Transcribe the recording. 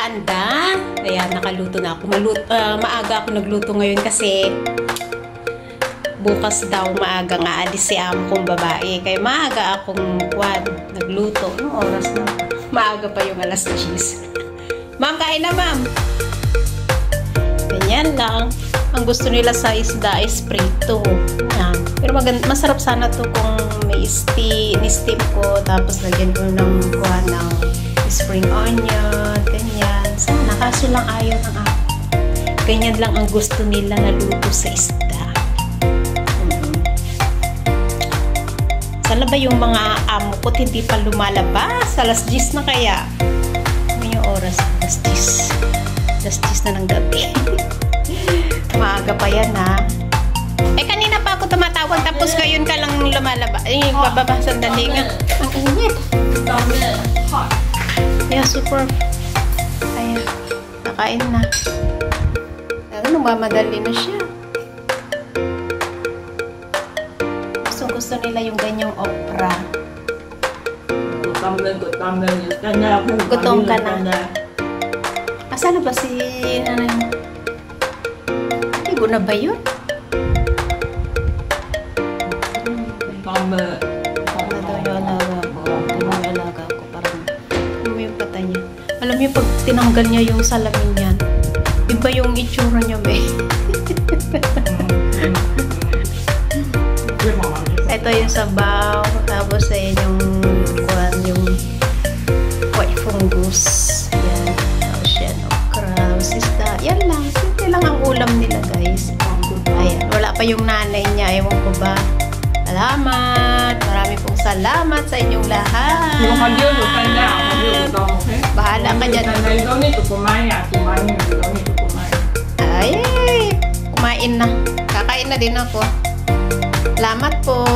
panda. Kaya nakaluto na ako. Maaga ako nagluto ngayon kasi bukas daw maaga nga alis si amo kong babae. Kaya maaga akong nagluto. Anong oras na? Maaga pa yung alas 10. Ma'am, kain na ma'am. Ganyan lang. Ang gusto nila sa isda is prito. Yan. Pero masarap sana to kung may steam ko. Tapos lagyan ko ng spring onion. Ganyan. Sana. Kaso lang ayaw ng ako. Ganyan lang ang gusto nila na luto sa isda. Sana ba yung mga amo ko hindi pa lumalabas? Alas 10 na kaya. Ano yung oras? Alas 10. Alas 10 na ng gabi. Maaga pa yan ha. Kanina pa ako tumatawag tapos ngayon ka lang lumalabas. Bababa sandali nga. Ang init. Yeah, super. Ayan. Nakain na. Mamadali na siya. Gusto nila yung ganyang okra. Gutom ka na. Asan na ba si nanay mo? Igo na ba yun? Alaga ko parang ano yung pata niya. Alam niyo pag tinanggal niya yung salamin niyan, iba yung itsura niya be. Ito yung sabaw, tapos ayun yung white fungus. Yan, tapos yan, okra, isda. Yan lang, simple lang ang ulam nila guys. Ayan, wala pa yung nanay niya, ewan ko ba. Salamat, marami pong salamat sa inyong lahat. Bahala ka dyan. Ay, kumain na. Kakain na din ako. Salamat po.